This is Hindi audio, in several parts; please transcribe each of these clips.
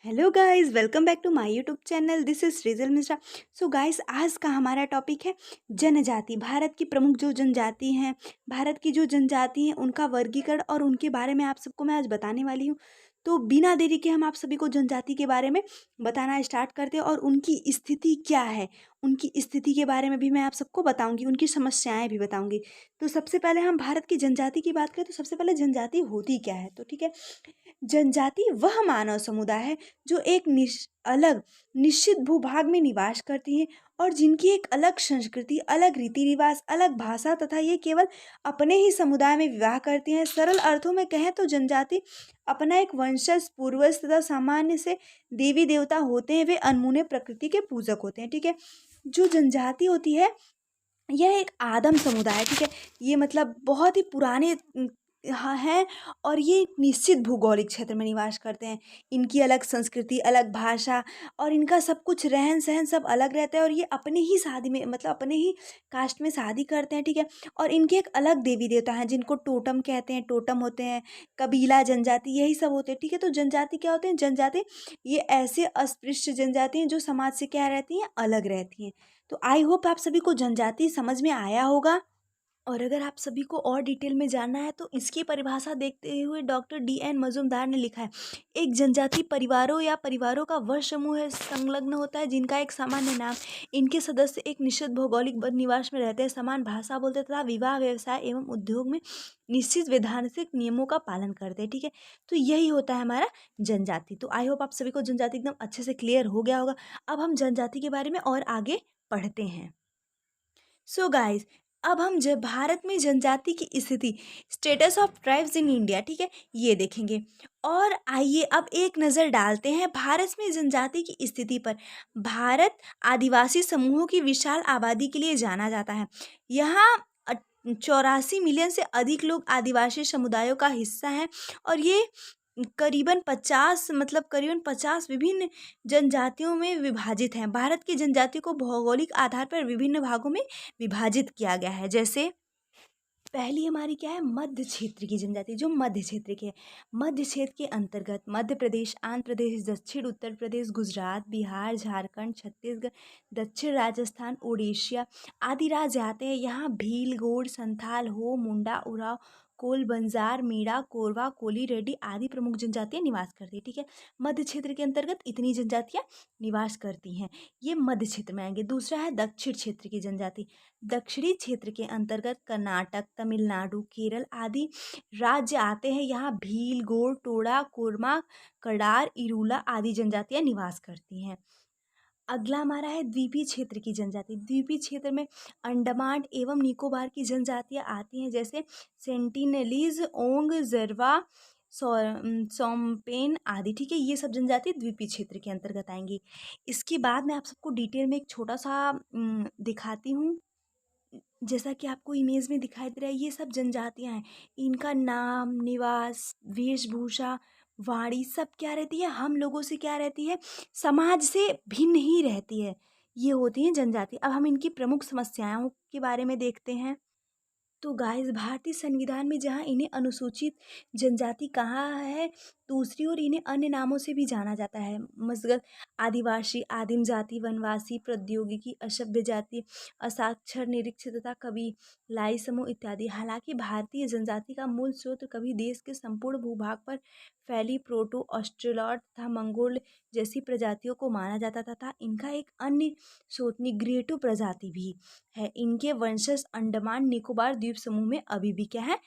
Hello guys, welcome back to my YouTube channel. This is Rijal Mishra. So guys, आज का हमारा टॉपिक है जनजाति। भारत की प्रमुख जो जनजाति हैं, भारत की जो जनजाति हैं उनका वर्गीकरण और उनके बारे में आप सबको मैं आज बताने वाली हूँ। तो बिना देरी के हम आप सभी को जनजाति के बारे में बताना स्टार्ट करते हैं और उनकी स्थिति क्या है। उनकी स्थिति के बारे में भी मैं आप सबको बताऊंगी, उनकी समस्याएं भी बताऊंगी। तो सबसे पहले हम भारत की जनजाति की बात करें तो सबसे पहले जनजाति होती क्या है। तो ठीक है, जनजाति वह मानव समुदाय है जो एक अलग निश्चित भूभाग में निवास करती हैं और जिनकी एक अलग संस्कृति, अलग रीति रिवाज, अलग भाषा तथा ये केवल अपने ही समुदाय में विवाह करती हैं। सरल अर्थों में कहें तो जनजाति अपना एक वंशज, पूर्वज तथा सामान्य से देवी देवता होते हैं। वे अनमोल प्रकृति के पूजक होते हैं। ठीक है, जो जनजाति होती है यह एक आदम समुदाय है। ठीक है, ये मतलब बहुत ही पुराने हाँ हैं और ये एक निश्चित भौगोलिक क्षेत्र में निवास करते हैं। इनकी अलग संस्कृति, अलग भाषा और इनका सब कुछ रहन सहन सब अलग रहता है और ये अपने ही शादी में मतलब अपने ही कास्ट में शादी करते हैं। ठीक है, और इनके एक अलग देवी देवता हैं जिनको टोटम कहते हैं, टोटम होते हैं, कबीला, जनजाति, यही सब होते हैं। ठीक है, तो जनजाति क्या होते हैं? जनजाति ये ऐसे अस्पृश्य जनजाति हैं जो समाज से क्या रहती हैं? अलग रहती हैं। तो आई होप आप सभी को जनजाति समझ में आया होगा। और अगर आप सभी को और डिटेल में जानना है तो इसकी परिभाषा देखते हुए डॉक्टर D.N. मजूमदार ने लिखा है, एक जनजाति परिवारों या परिवारों का वह समूह है संलग्न होता है जिनका एक सामान्य नाम, इनके सदस्य एक निश्चित भौगोलिक निवास में रहते हैं, समान भाषा बोलते हैं तथा विवाह, व्यवसाय एवं उद्योग में निश्चित वैधानिक नियमों का पालन करते हैं। ठीक है, तो यही होता है हमारा जनजाति। तो आई होप आप सभी को जनजाति एकदम अच्छे से क्लियर हो गया होगा। अब हम जनजाति के बारे में और आगे पढ़ते हैं। सो गाइस, अब हम जब भारत में जनजाति की स्थिति, status of tribes in India, ठीक है, ये देखेंगे। और आइए अब एक नज़र डालते हैं भारत में जनजाति की स्थिति पर। भारत आदिवासी समूहों की विशाल आबादी के लिए जाना जाता है। यहाँ 84 मिलियन से अधिक लोग आदिवासी समुदायों का हिस्सा हैं और ये करीबन 50 विभिन्न जनजातियों में विभाजित हैं। भारत की जनजातियों को भौगोलिक आधार पर विभिन्न भागों में विभाजित किया गया है। जैसे पहली हमारी क्या है? मध्य क्षेत्र की जनजाति, जो मध्य क्षेत्र की है। मध्य क्षेत्र के अंतर्गत मध्य प्रदेश, आंध्र प्रदेश, दक्षिण उत्तर प्रदेश, गुजरात, बिहार, झारखंड, छत्तीसगढ़, दक्षिण राजस्थान, उड़ीसा आदि राज्य आते हैं। यहाँ भील, गौड़, संथाल, हो, मुंडा, उराव, कोल, बंजार, मीणा, कोरवा, कोली, रेड्डी आदि प्रमुख जनजातियां निवास करती है। ठीक है, मध्य क्षेत्र के अंतर्गत इतनी जनजातियां निवास करती हैं। ये मध्य क्षेत्र में आएंगे। दूसरा है दक्षिण क्षेत्र की जनजाति। दक्षिणी क्षेत्र के अंतर्गत कर्नाटक, तमिलनाडु, केरल आदि राज्य आते हैं। यहाँ भील, गोंड, टोडा, कोरमा, कडार, इरूला आदि जनजातियां निवास करती हैं। अगला हमारा है द्वीपीय क्षेत्र की जनजाति। द्वीपीय क्षेत्र में अंडमान एवं निकोबार की जनजातियां आती हैं, जैसे सेंटिनलीज, ओंग, जरवा, सोमपेन आदि। ठीक है, ये सब जनजाति द्वीपीय क्षेत्र के अंतर्गत आएंगी। इसके बाद मैं आप सबको डिटेल में एक छोटा सा दिखाती हूँ। जैसा कि आपको इमेज में दिखाई दे रहा है, ये सब जनजातियां हैं। इनका नाम, निवास, वेशभूषा, वाणी सब क्या रहती है? हम लोगों से क्या रहती है? समाज से भिन्न ही रहती है। ये होती हैं जनजाति। अब हम इनकी प्रमुख समस्याओं के बारे में देखते हैं। तो गाइस, भारतीय संविधान में जहाँ इन्हें अनुसूचित जनजाति कहा है, दूसरी ओर इन्हें अन्य नामों से भी जाना जाता है। मसगत, आदिवासी, आदिम जाति, वनवासी, प्रौद्योगिकी, असभ्य जाति, असाक्षर, निरक्षर तथा कबीलाई समूह इत्यादि। हालांकि भारतीय जनजाति का मूल स्रोत कभी देश के संपूर्ण भूभाग पर फैली प्रोटो ऑस्ट्रेलॉट तथा मंगोल जैसी प्रजातियों को माना जाता तथा इनका एक अन्य स्रोत निग्रेटो प्रजाति भी है। इनके वंशज अंडमान निकोबार द्वीप समूह में अभी भी क्या है?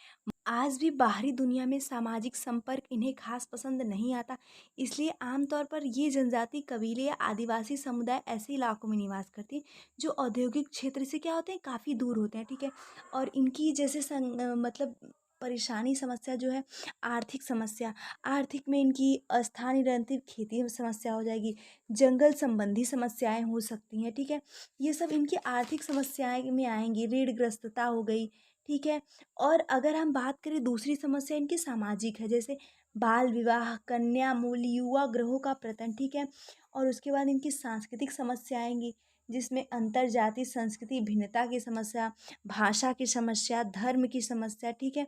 आज भी बाहरी दुनिया में सामाजिक संपर्क इन्हें खास पसंद नहीं आता। इसलिए आमतौर पर ये जनजाति कबीले या आदिवासी समुदाय ऐसे इलाकों में निवास करती हैं जो औद्योगिक क्षेत्र से क्या होते हैं? काफ़ी दूर होते हैं। ठीक है, और इनकी जैसे मतलब परेशानी समस्या जो है, आर्थिक समस्या, आर्थिक में इनकी अस्थायी निरंतर खेती में समस्या हो जाएगी, जंगल संबंधी समस्याएं हो सकती हैं। ठीक है, ये सब इनकी आर्थिक समस्याएं में आएंगी। ऋणग्रस्तता हो गई। ठीक है, और अगर हम बात करें दूसरी समस्या इनकी सामाजिक है, जैसे बाल विवाह, कन्या मूल्य, युवा ग्रहों का पतन। ठीक है, और उसके बाद इनकी सांस्कृतिक समस्या आएंगी, जिसमें अंतर जाति संस्कृति भिन्नता की समस्या, भाषा की समस्या, धर्म की समस्या, ठीक है।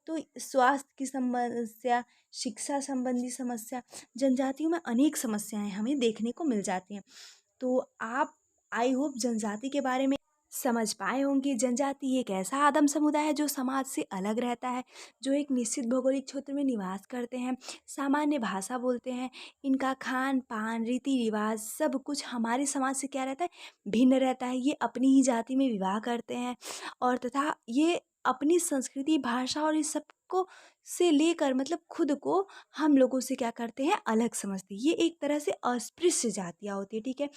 तो स्वास्थ्य की समस्या, शिक्षा संबंधी समस्या, जनजातियों में अनेक समस्याएं हमें देखने को मिल जाती हैं। तो आप आई होप जनजाति के बारे में समझ पाए होंगे। जनजाति एक ऐसा आदम समुदाय है जो समाज से अलग रहता है, जो एक निश्चित भौगोलिक क्षेत्र में निवास करते हैं, सामान्य भाषा बोलते हैं। इनका खान पान, रीति रिवाज सब कुछ हमारे समाज से क्या रहता है, भिन्न रहता है। ये अपनी ही जाति में विवाह करते हैं और तथा ये अपनी संस्कृति, भाषा और इस सब को से लेकर मतलब खुद को हम लोगों से क्या करते हैं, अलग समझते हैं। ये एक तरह से अस्पृश्य जातियाँ होती है, ठीक है।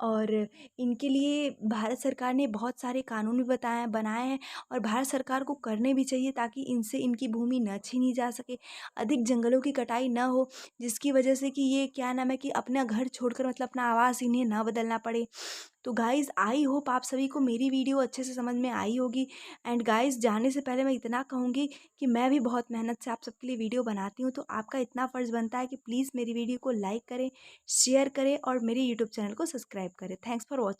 और इनके लिए भारत सरकार ने बहुत सारे कानून भी बनाए हैं और भारत सरकार को करने भी चाहिए, ताकि इनसे इनकी भूमि न छीनी जा सके, अधिक जंगलों की कटाई न हो, जिसकी वजह से कि ये क्या नाम है कि अपना घर छोड़कर मतलब अपना आवास इन्हें न बदलना पड़े। तो गाइज़ आई होप आप सभी को मेरी वीडियो अच्छे से समझ में आई होगी। एंड गाइज़ जाने से पहले मैं इतना कहूँगी कि मैं भी बहुत मेहनत से आप सबके लिए वीडियो बनाती हूँ, तो आपका इतना फ़र्ज़ बनता है कि प्लीज़ मेरी वीडियो को लाइक करें, शेयर करें और मेरे यूट्यूब चैनल को सब्सक्राइब करें। Thanks for watching.